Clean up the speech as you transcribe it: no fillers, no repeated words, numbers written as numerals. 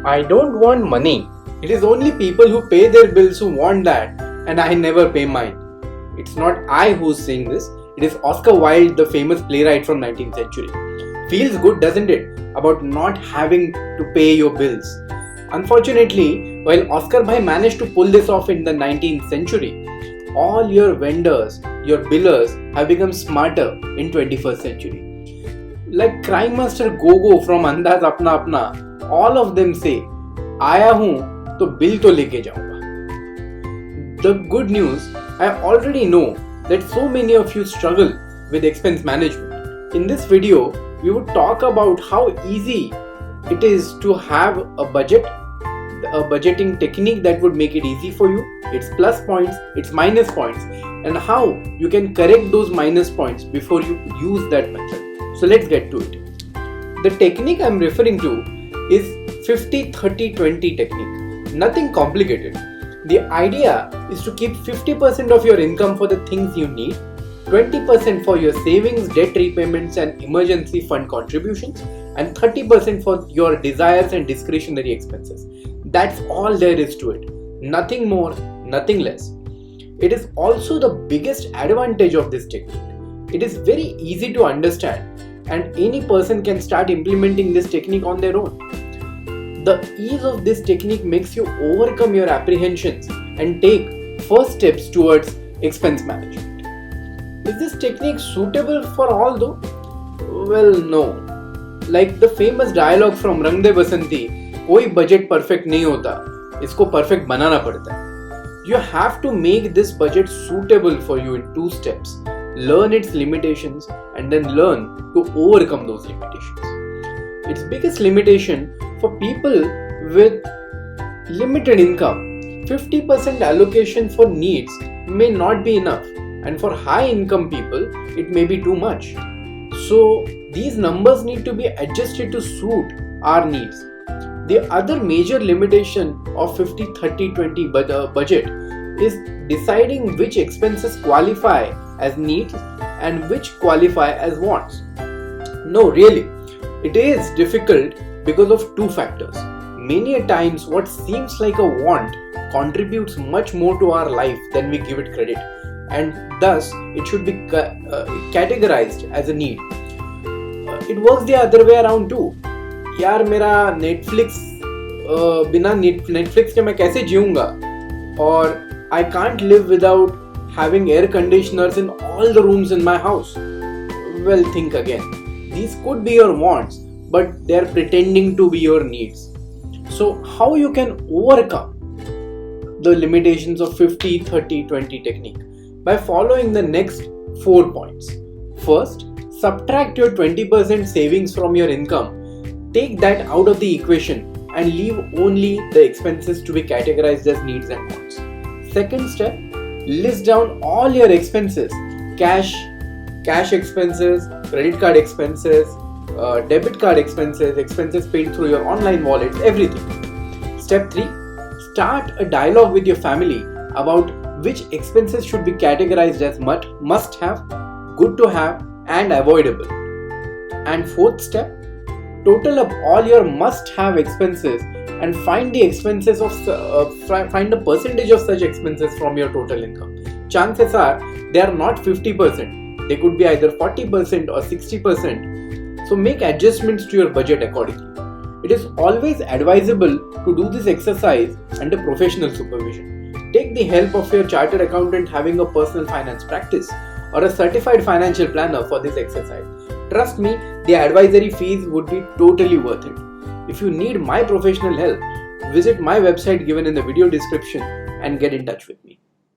I don't want money. It is only people who pay their bills who want that, and I never pay mine. It's not I who's saying this, it is Oscar Wilde, the famous playwright from 19th century. Feels good, doesn't it, about not having to pay your bills. Unfortunately, while Oscar Bhai managed to pull this off in the 19th century, all your vendors, your billers have become smarter in 21st century. Like Crime Master Gogo from Andaz Apna Apna, all of them say, आया हूँ तो bill तो लेके जाऊंगा. The good news, I already know that so many of you struggle with expense management. In this video, we would talk about how easy it is to have a budget, a budgeting technique that would make it easy for you, its plus points, its minus points, and how you can correct those minus points before you use that method. So let's get to it. The technique I'm referring to is 50-30-20 technique. Nothing complicated. The idea is to keep 50% of your income for the things you need, 20% for your savings, debt repayments and emergency fund contributions, and 30% for your desires and discretionary expenses. That's all there is to it. Nothing more, nothing less. It is also the biggest advantage of this technique. It is very easy to understand, and any person can start implementing this technique on their own. The ease of this technique makes you overcome your apprehensions and take first steps towards expense management. Is this technique suitable for all though? Well, no. Like the famous dialogue from Rang De Basanti, कोई budget perfect नहीं होता, इसको perfect बनाना पड़ता है. You have to make this budget suitable for you in 2 steps. Learn its limitations and then learn to overcome those limitations. Its biggest limitation for people with limited income, 50% allocation for needs may not be enough, and for high income people it may be too much. So these numbers need to be adjusted to suit our needs. The other major limitation of 50-30-20 budget is deciding which expenses qualify as needs and which qualify as wants. No, really, it is difficult because of 2 factors. Many a times what seems like a want contributes much more to our life than we give it credit, and thus it should be categorized as a need. It works the other way around too. यार मेरा Netflix बिना Netflix के मैं कैसे जीऊंगा, और I can't live without having air conditioners in all the rooms in my house. Well, think again. These could be your wants, but they're pretending to be your needs. So how you can overcome the limitations of 50-30-20 technique? By following the next 4 points. First, subtract your 20% savings from your income. Take that out of the equation and leave only the expenses to be categorized as needs and wants. Second step, list down all your expenses: cash expenses, credit card expenses, debit card expenses, expenses paid through your online wallets, everything. Step 3, start a dialogue with your family about which expenses should be categorized as must have, good to have and avoidable. And fourth step, total up all your must have expenses and find the expenses of find a percentage of such expenses from your total income. Chances are they are not 50%. They could be either 40% or 60%. So make adjustments to your budget accordingly. It is always advisable to do this exercise under professional supervision. Take the help of your chartered accountant having a personal finance practice or a certified financial planner for this exercise. Trust me, the advisory fees would be totally worth it. If you need my professional help, visit my website given in the video description and get in touch with me.